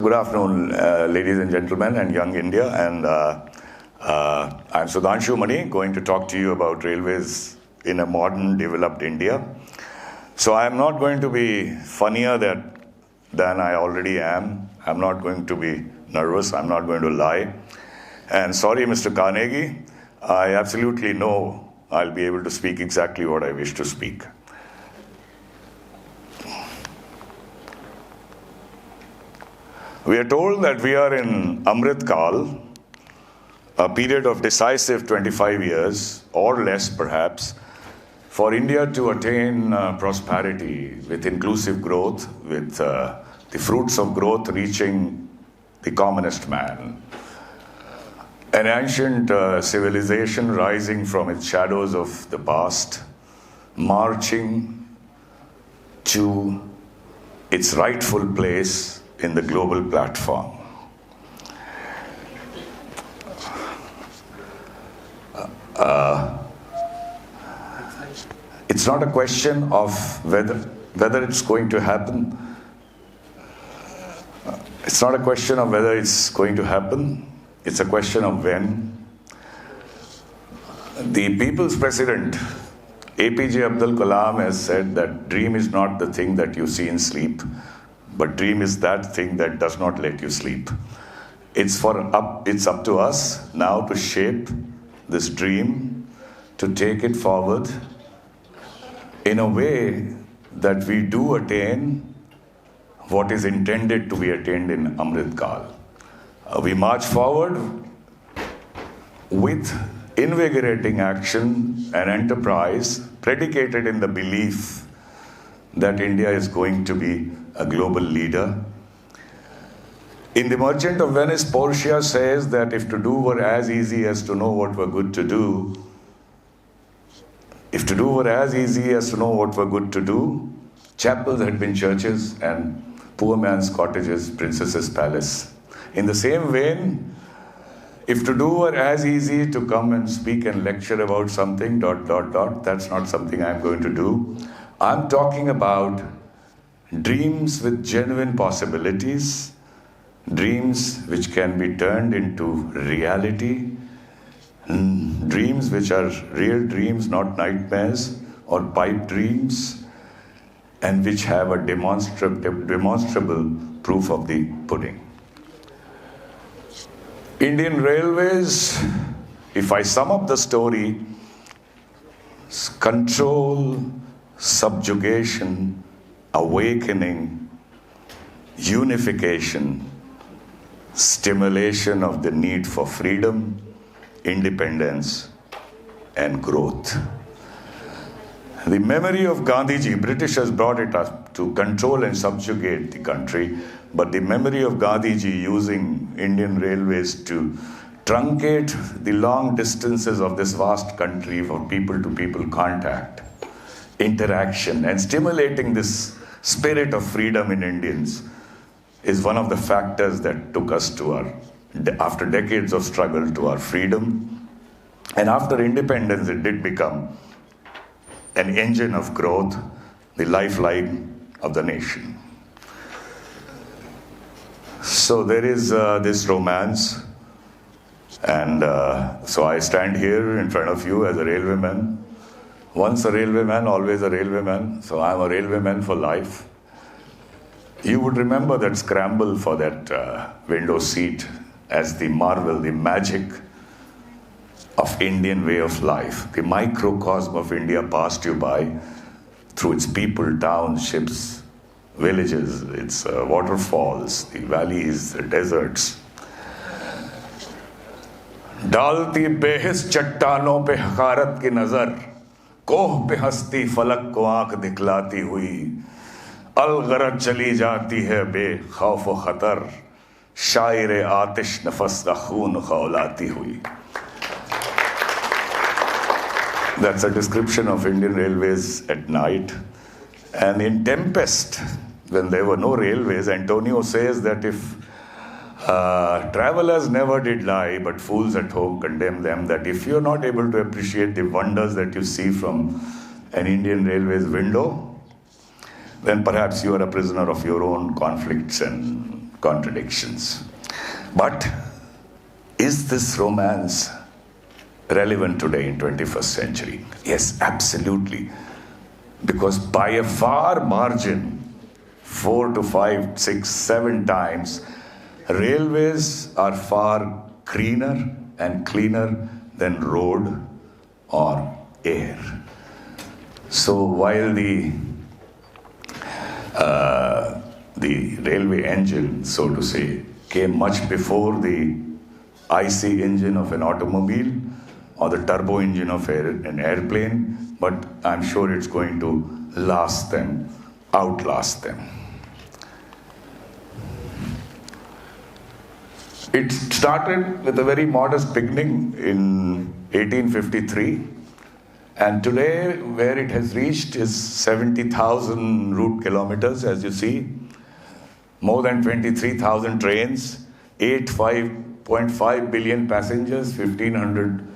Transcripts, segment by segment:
Good afternoon, ladies and gentlemen, and young India. And I'm Sudhanshu going to talk to you about railways in a modern, developed India. So I'm not going to be funnier than I already am. I'm not going to be nervous. I'm not going to lie. And sorry, Mr. Carnegie, I absolutely know I'll be able to speak exactly what I wish to speak. We are told that we are in Amrit Kal, a period of decisive 25 years, or less perhaps, for India to attain prosperity with inclusive growth, with the fruits of growth reaching the commonest man. An ancient civilization rising from its shadows of the past, marching to its rightful place in the global platform. It's not a question of whether it's going to happen. It's not a question of whether it's going to happen. It's a question of when. The people's president, APJ Abdul Kalam, has said that dream is not the thing that you see in sleep, but dream is that thing that does not let you sleep. It's up to us now to shape this dream, to take it forward in a way that we do attain what is intended to be attained in Amrit Kal. We march forward with invigorating action and enterprise predicated in the belief that India is going to be a global leader. In The Merchant of Venice, Portia says that if to do were as easy as to know what were good to do, chapels had been churches and poor man's cottages, princess's palace. In the same vein, if to do were as easy to come and speak and lecture about something, that's not something I'm going to do. I'm talking about dreams with genuine possibilities, dreams which can be turned into reality, dreams which are real dreams, not nightmares or pipe dreams, and which have a demonstrable proof of the pudding. Indian Railways, if I sum up the story, control, subjugation, awakening, unification, stimulation of the need for freedom, independence, and growth. The memory of Gandhiji, British has brought it up to control and subjugate the country, but the memory of Gandhiji using Indian Railways to truncate the long distances of this vast country for people-to-people contact, interaction, and stimulating this spirit of freedom in Indians is one of the factors that took us to after decades of struggle, to our freedom. And after independence, it did become an engine of growth, the lifeline of the nation. So there is this romance, and so I stand here in front of you as a railwayman. Once a railwayman, always a railwayman. So I'm a railwayman for life. You would remember that scramble for that window seat as the marvel, the magic of Indian way of life. The microcosm of India passed you by through its people, towns, ships, villages, its waterfalls, the valleys, the deserts. डालती बेहिस चट्टानों पे हकारत की नजर, कोह पे हंसती फलक को आंख दिखलाती हुई, अलगरज चली जाती है बेखौफ व खतर, शायर आतिश नफस का खून खौलाती हुई. That's a description of Indian Railways at night. And in Tempest, when there were no railways, Antonio says that if travelers never did lie, but fools at home condemn them, that if you're not able to appreciate the wonders that you see from an Indian Railways window, then perhaps you are a prisoner of your own conflicts and contradictions. But is this romance relevant today in 21st century? Yes, absolutely. Because by a far margin, 4 to 5, 6, 7 times, railways are far greener and cleaner than road or air. So while the railway engine, so to say, came much before the IC engine of an automobile or the turbo engine of an airplane, but I'm sure it's going to outlast them. It started with a very modest beginning in 1853, and today where it has reached is 70,000 route kilometers, as you see, more than 23,000 trains, 5.5 billion passengers, 1,500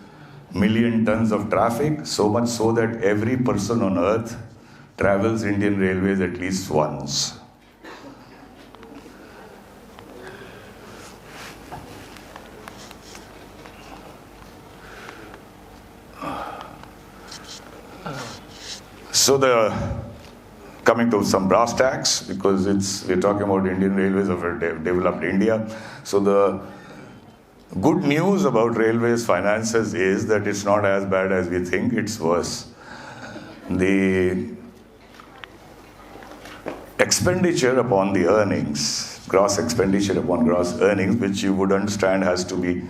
million tons of traffic, so much so that every person on earth travels Indian Railways at least once. So coming to some brass tacks, because we're talking about Indian Railways of a developed India. So the good news about railways finances is that it's not as bad as we think, it's worse. The expenditure upon the earnings, gross expenditure upon gross earnings, which you would understand has to be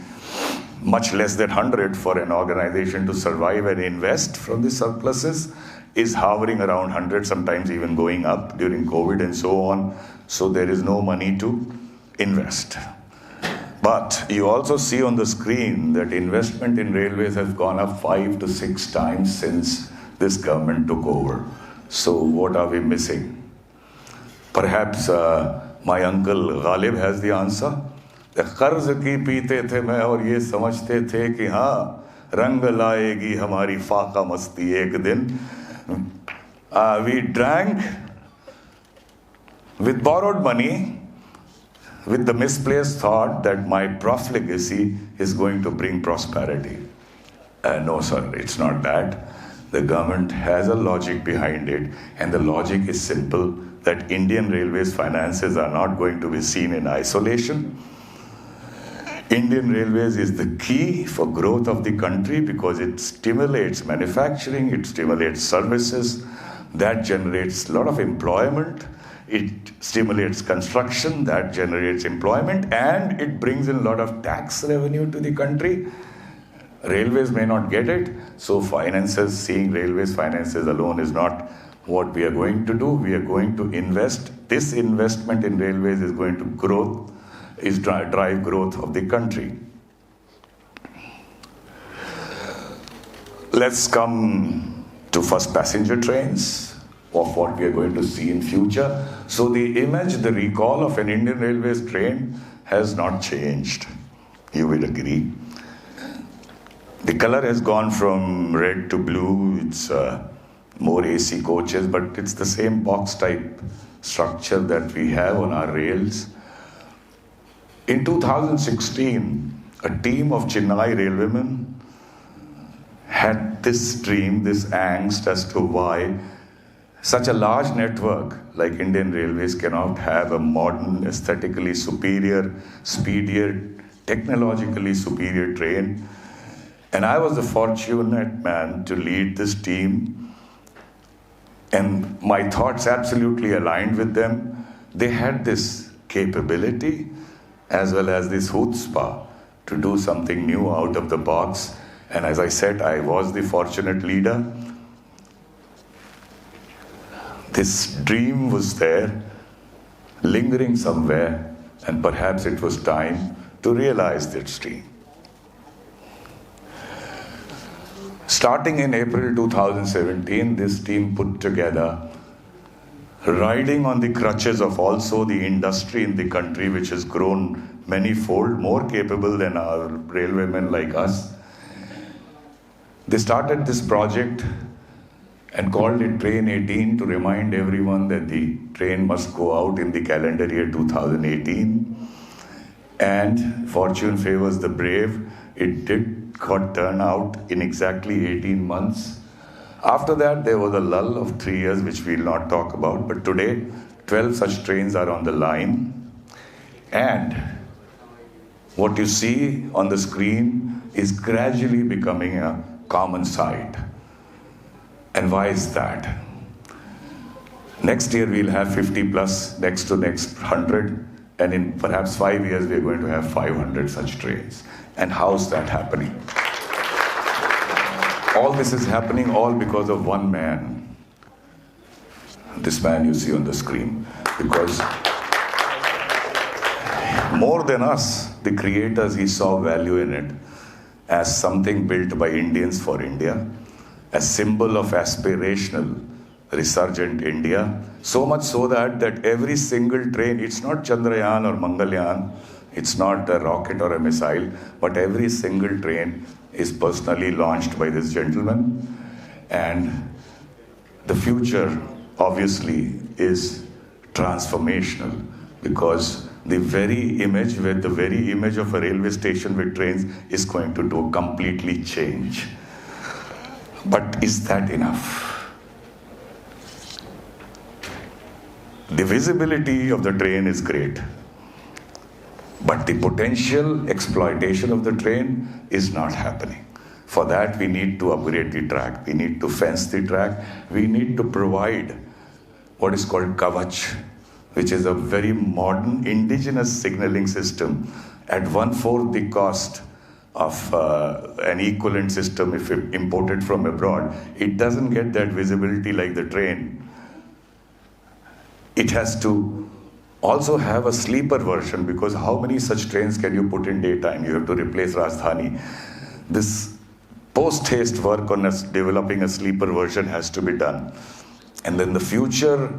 much less than 100 for an organization to survive and invest from the surpluses, is hovering around 100, sometimes even going up during COVID and so on. So there is no money to invest. But you also see on the screen that investment in railways has gone up 5 to 6 times since this government took over. So what are we missing? Perhaps my uncle Ghalib has the answer. कर्ज की पीते थे मैं और ये समझते थे कि हाँ रंग लाएगी हमारी फाका मस्ती एक दिन. We drank with borrowed money, with the misplaced thought that my profligacy is going to bring prosperity. No, sir, it's not that. The government has a logic behind it, and the logic is simple, that Indian Railways finances are not going to be seen in isolation. Indian Railways is the key for growth of the country because it stimulates manufacturing, it stimulates services, that generates a lot of employment, it stimulates construction, that generates employment, and it brings in a lot of tax revenue to the country. Railways may not get it, so finances, seeing railways finances alone is not what we are going to do. We are going to invest. This investment in railways is going to drive growth of the country. Let's come to first passenger trains, of what we are going to see in future. So the image, the recall of an Indian Railways train has not changed. You will agree. The color has gone from red to blue. It's more AC coaches, but it's the same box type structure that we have on our rails. In 2016, a team of Chennai railwaymen had this dream, this angst as to why such a large network like Indian Railways cannot have a modern, aesthetically superior, speedier, technologically superior train. And I was the fortunate man to lead this team, and my thoughts absolutely aligned with them. They had this capability as well as this chutzpah to do something new out of the box. And as I said, I was the fortunate leader. This dream was there, lingering somewhere, and perhaps it was time to realize this dream. Starting in April 2017, this team put together, riding on the crutches of also the industry in the country, which has grown many-fold, more capable than our railwaymen like us. They started this project and called it Train 18 to remind everyone that the train must go out in the calendar year 2018. And fortune favors the brave. It got turned out in exactly 18 months. After that, there was a lull of 3 years, which we'll not talk about. But today, 12 such trains are on the line. And what you see on the screen is gradually becoming a common sight. And why is that? Next year, we'll have 50 plus, next 100. And in perhaps 5 years, we're going to have 500 such trains. And how's that happening? All this is happening all because of one man. This man you see on the screen. Because more than us, the creators, he saw value in it as something built by Indians for India, a symbol of aspirational, resurgent India. So much so that every single train, it's not Chandrayaan or Mangalyaan, it's not a rocket or a missile, but every single train is personally launched by this gentleman. And the future, obviously, is transformational, because the very image of a railway station with trains is going to completely change. But is that enough? The visibility of the train is great, but the potential exploitation of the train is not happening. For that, we need to upgrade the track. We need to fence the track. We need to provide what is called Kavach, which is a very modern indigenous signaling system at 1/4 the cost of an equivalent system if imported from abroad. It doesn't get that visibility like the train. It has to also have a sleeper version, because how many such trains can you put in daytime? You have to replace Rajdhani. This post-haste work on developing a sleeper version has to be done. And then the future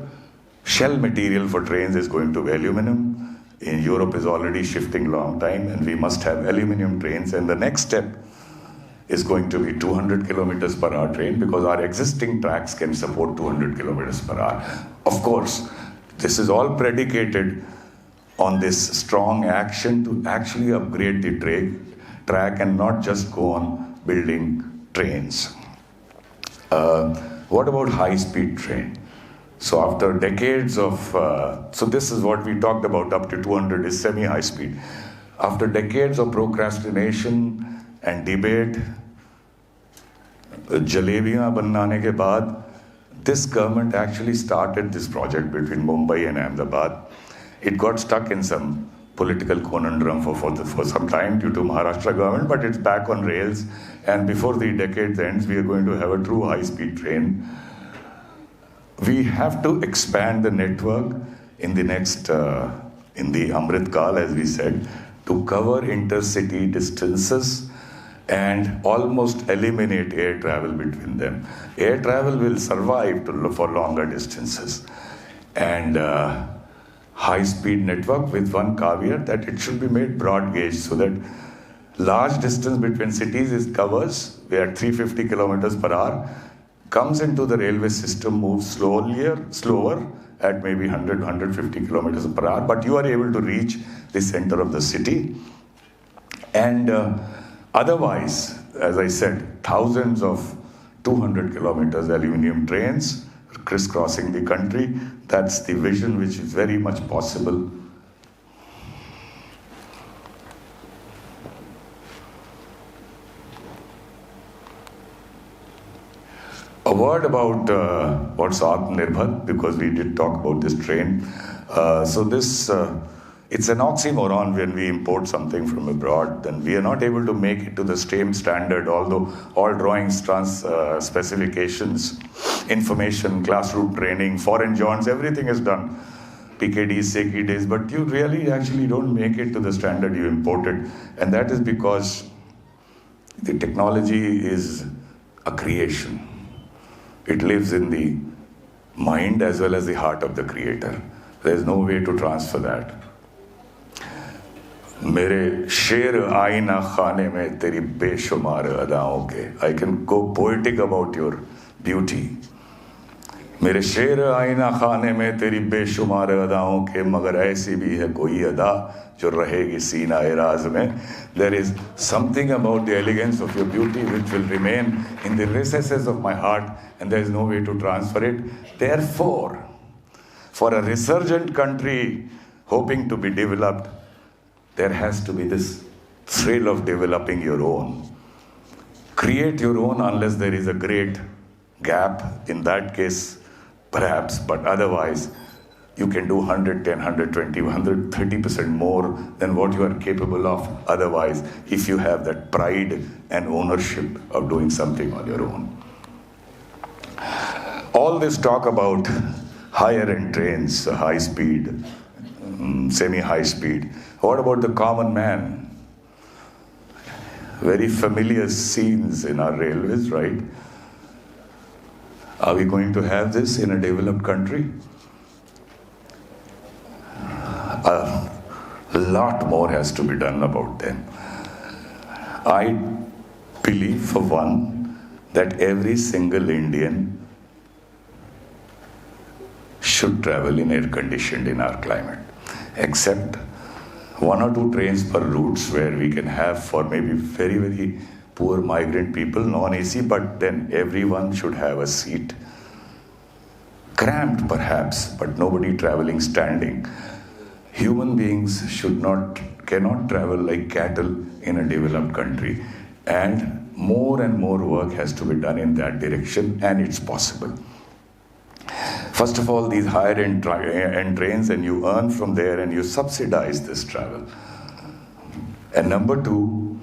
shell material for trains is going to be aluminum. In Europe is already shifting long time, and we must have aluminum trains. And the next step is going to be 200 kilometers per hour train, because our existing tracks can support 200 kilometers per hour. Of course, this is all predicated on this strong action to actually upgrade the track and not just go on building trains. What about high-speed train? So after decades of, so this is what we talked about, up to 200 is semi-high speed. After decades of procrastination and debate, jalebiyan banane ke baad, this government actually started this project between Mumbai and Ahmedabad. It got stuck in some political conundrum for some time due to Maharashtra government, but it's back on rails. And before the decade ends, we are going to have a true high-speed train. We have to expand the network in the next, in the Amrit Kal, as we said, to cover intercity distances and almost eliminate air travel between them. Air travel will survive for longer distances. And high-speed network with one caveat, that it should be made broad gauge so that large distance between cities covers, where 350 kilometers per hour, comes into the railway system, moves slower at maybe 100, 150 kilometers per hour, but you are able to reach the center of the city. And otherwise, as I said, thousands of 200 kilometers aluminum trains crisscrossing the country. That's the vision, which is very much possible. A word about what's Atmanirbhar, because we did talk about this train. It's an oxymoron when we import something from abroad, then we are not able to make it to the same standard, although all drawings, specifications, information, classroom training, foreign joints, everything is done. PKDs, CKDs, but you really actually don't make it to the standard you imported. And that is because the technology is a creation. It lives in the mind as well as the heart of the creator. There's no way to transfer that. मेरे शेर आईना खाने में तेरी बेशुमार अदाओं के. I can go poetic about your beauty, मेरे शेर आईना खाने में तेरी बेशुमार अदाओं के, मगर ऐसी भी है कोई अदा जो रहेगी सीना एराज में. There is something about the elegance of your beauty which will remain in the recesses of my heart, and there is no way to transfer it. Therefore, for a resurgent country hoping to be developed, there has to be this thrill of developing your own. Create your own unless there is a great gap. In that case, perhaps, but otherwise, you can do 110, 120, 130% more than what you are capable of otherwise, if you have that pride and ownership of doing something on your own. All this talk about higher end trains, high speed, semi-high speed. What about the common man? Very familiar scenes in our railways, right? Are we going to have this in a developed country? A lot more has to be done about them. I believe, for one, that every single Indian should travel in air conditioned in our climate, except one or two trains per routes where we can have for maybe very, very poor migrant people, non-AC, but then everyone should have a seat. Cramped perhaps, but nobody traveling standing. Human beings cannot travel like cattle in a developed country. And more work has to be done in that direction, and it's possible. First of all, these higher end trains, and you earn from there and you subsidize this travel. And number two,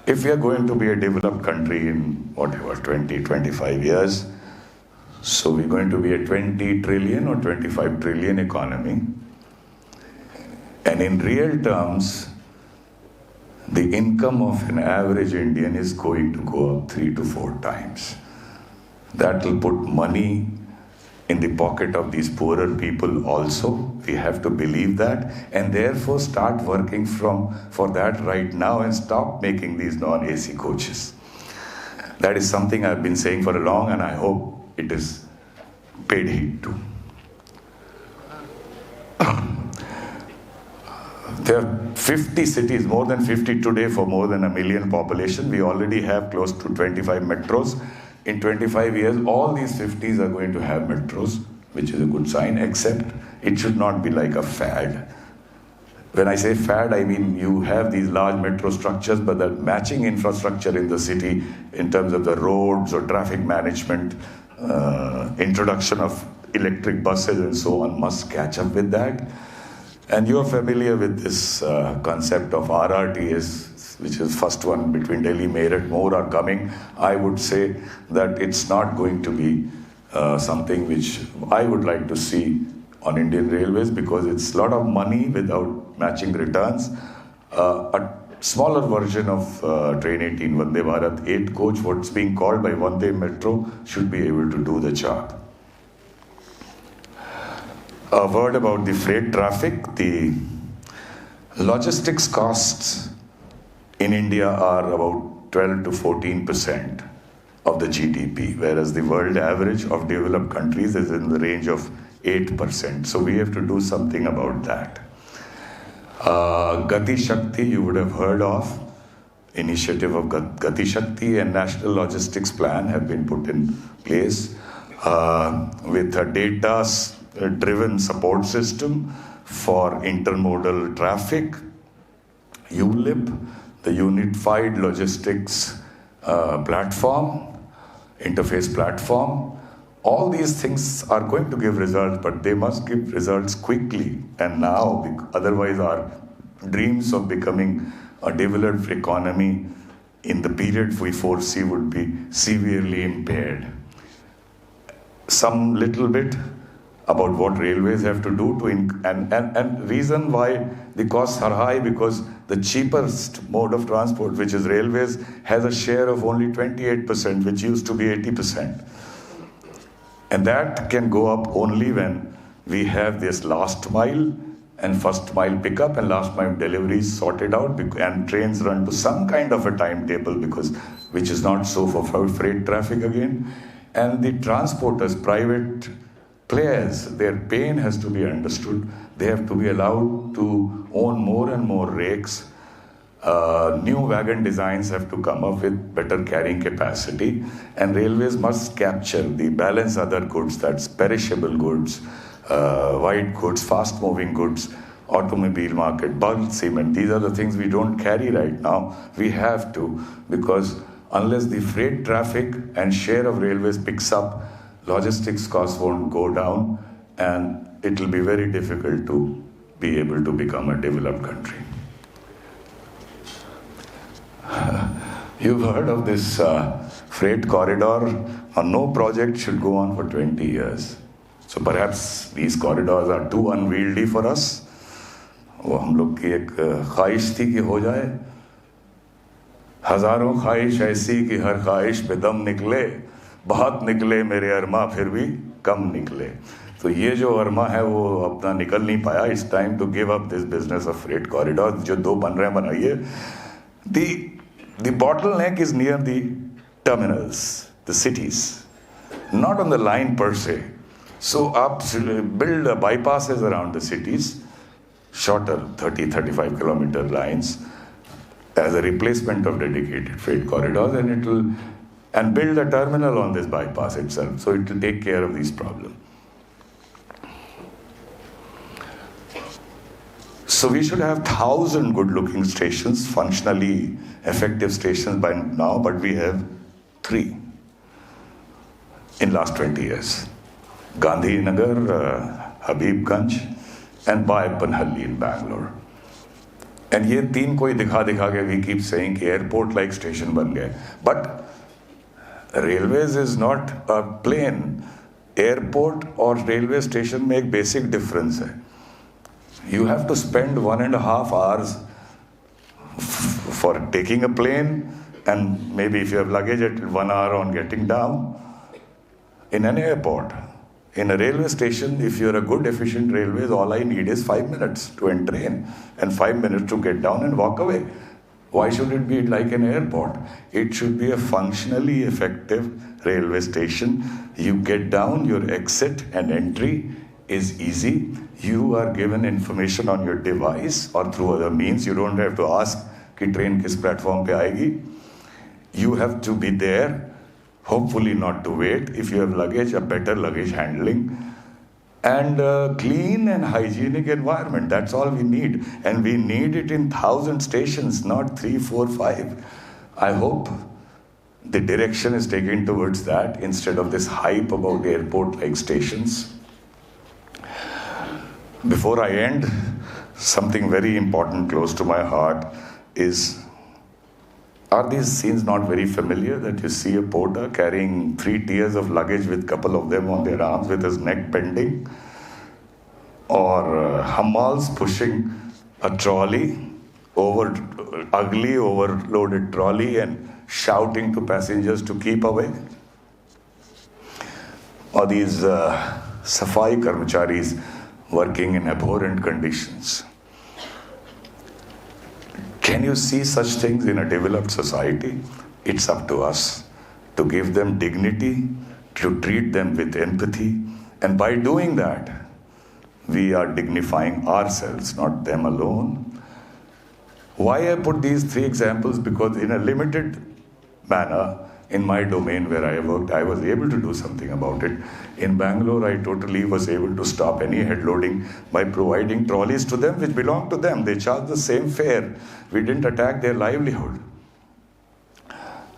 if we are going to be a developed country in whatever, 20, 25 years, so we're going to be a 20 trillion or 25 trillion economy. And in real terms, the income of an average Indian is going to go up 3 to 4 times. That will put money in the pocket of these poorer people also. We have to believe that, and therefore start working for that right now and stop making these non-AC coaches. That is something I've been saying for a long, and I hope it is paid heed to. There are 50 cities, more than 50 today for more than 1 million population. We already have close to 25 metros. In 25 years, all these 50s are going to have metros, which is a good sign, except it should not be like a fad. When I say fad, I mean you have these large metro structures, but the matching infrastructure in the city in terms of the roads or traffic management, introduction of electric buses and so on must catch up with that. And you're familiar with this concept of RRTS, which is first one between Delhi, Meerut. More are coming. I would say that it's not going to be something which I would like to see on Indian Railways, because it's a lot of money without matching returns. A smaller version of Train 18, Vande Bharat 8 coach, what's being called by Vande Metro, should be able to do the job. A word about the freight traffic. The logistics costs in India are about 12 to 14% of the GDP, whereas the world average of developed countries is in the range of 8%. So we have to do something about that. Gati Shakti, you would have heard of. Initiative of Gati Shakti and National Logistics Plan have been put in place with a data-driven support system for intermodal traffic, ULIP, the Unified Logistics Platform, interface platform. All these things are going to give results, but they must give results quickly and now, otherwise our dreams of becoming a developed economy in the period we foresee would be severely impaired. Some little bit about what railways have to do and reason why the costs are high, because the cheapest mode of transport, which is railways, has a share of only 28%, which used to be 80%. And that can go up only when we have this last mile and first mile pickup and last mile deliveries sorted out, and trains run to some kind of a timetable, which is not so for freight traffic again. And the transporters, private players, their pain has to be understood. They have to be allowed to own more and more rakes. New wagon designs have to come up with better carrying capacity, and railways must capture the balance other goods, that's perishable goods, white goods, fast moving goods, automobile market, bulk cement. These are the things we don't carry right now. We have to, because unless the freight traffic and share of railways picks up, logistics costs won't go down, and it will be very difficult to be able to become a developed country. You've heard of this freight corridor. No project should go on for 20 years. So perhaps these corridors are too unwieldy for us. वो हम लोग की एक ख्वाहिश थी कि हो जाए. हजारों ख्वाहिश ऐसी कि हर ख्वाहिश पे दम निकले, बहुत निकले मेरे अरमा फिर भी कम निकले. तो ये जो अरमा है वो अपना निकल नहीं पाया. It's time to give up this business of freight corridor. जो दो बन रहे हैं बनाइए. The bottleneck is near the terminals, the cities, not on the line per se. So build bypasses around the cities, shorter 30-35 kilometer lines as a replacement of dedicated freight corridors, and build a terminal on this bypass itself. So it will take care of these problems. So we should have 1,000 good-looking stations, functionally effective stations by now, but we have 3 in last 20 years. Gandhinagar, Habibganj, and Bayapanhalli in Bangalore. And ये 3 कोई दिखा के we keep saying कि airport-like station बन गए. But railways is not a plane. Airport or railway station में एक basic difference है. You have to spend 1.5 hours for taking a plane, and maybe if you have luggage, at 1 hour on getting down in an airport. In a railway station, if you're a good, efficient railways, all I need is 5 minutes to enter in and 5 minutes to get down and walk away. Why should it be like an airport? It should be a functionally effective railway station. You get down, your exit and entry is easy. You are given information on your device or through other means. You don't have to ask कि train किस platform पे आएगी. You have to be there, hopefully not to wait. If you have luggage, a better luggage handling, and clean and hygienic environment. That's all we need, and we need it in 1,000 stations, not 3, 4, 5. I hope the direction is taken towards that instead of this hype about airport-like stations. Before I end, something very important close to my heart is, are these scenes not very familiar, that you see a porter carrying 3 tiers of luggage with a couple of them on their arms with his neck bending, or hammals pushing a trolley, ugly overloaded trolley, and shouting to passengers to keep away, or these safai karmacharis working in abhorrent conditions. Can you see such things in a developed society? It's up to us to give them dignity, to treat them with empathy, and by doing that, we are dignifying ourselves, not them alone. Why I put these 3 examples? Because in a limited manner, in my domain where I worked, I was able to do something about it. In Bangalore, I totally was able to stop any head loading by providing trolleys to them, which belonged to them. They charged the same fare. We didn't attack their livelihood.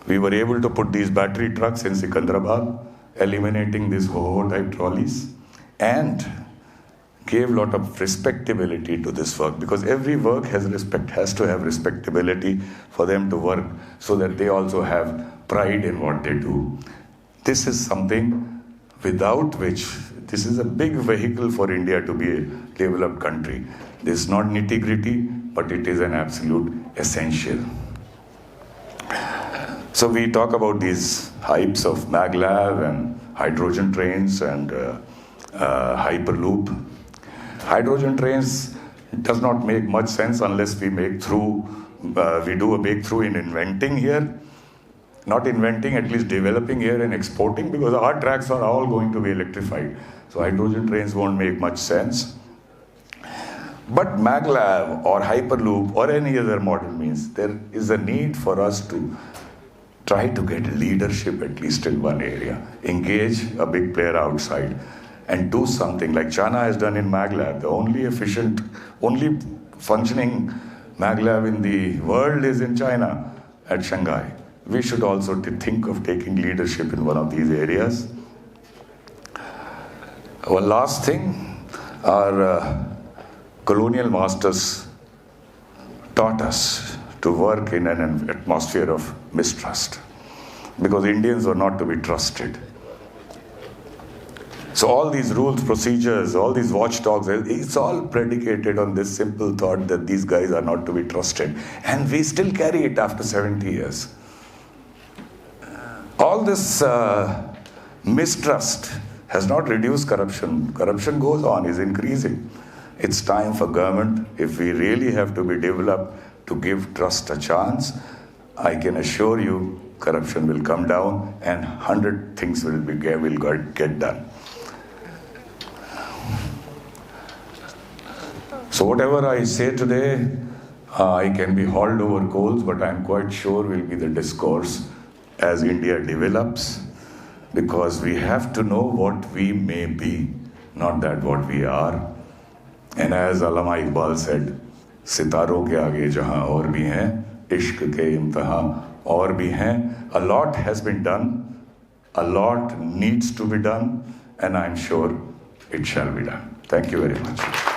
We were able to put these battery trucks in Sikandrabad, eliminating these ho-ho type trolleys, and gave a lot of respectability to this work, because every work has to have respectability for them to work, so that they also have pride in what they do. This is something without which, this is a big vehicle for India to be a developed country. This is not nitty-gritty, but it is an absolute essential. So we talk about these hypes of maglev and hydrogen trains and hyperloop. Hydrogen trains does not make much sense unless we do a breakthrough in inventing here. not inventing, at least developing here and exporting, because our tracks are all going to be electrified. So hydrogen trains won't make much sense. But maglev or hyperloop or any other model means there is a need for us to try to get leadership at least in one area, engage a big player outside and do something like China has done in maglev. The only functioning maglev in the world is in China at Shanghai. We should also think of taking leadership in one of these areas. One last thing, our colonial masters taught us to work in an atmosphere of mistrust, because Indians were not to be trusted. So all these rules, procedures, all these watchdogs, it's all predicated on this simple thought that these guys are not to be trusted. And we still carry it after 70 years. All this mistrust has not reduced corruption. Corruption goes on, is increasing. It's time for government, if we really have to be developed, to give trust a chance. I can assure you corruption will come down and 100 things will get done. So whatever I say today, I can be hauled over coals, but I'm quite sure will be the discourse as India develops, because we have to know what we may be, not that what we are. And as Allama Iqbal said, सितारों के आगे जहां और भी हैं, इश्क के इम्तिहान और भी हैं. A lot has been done, a lot needs to be done, and I'm sure it shall be done. Thank you very much.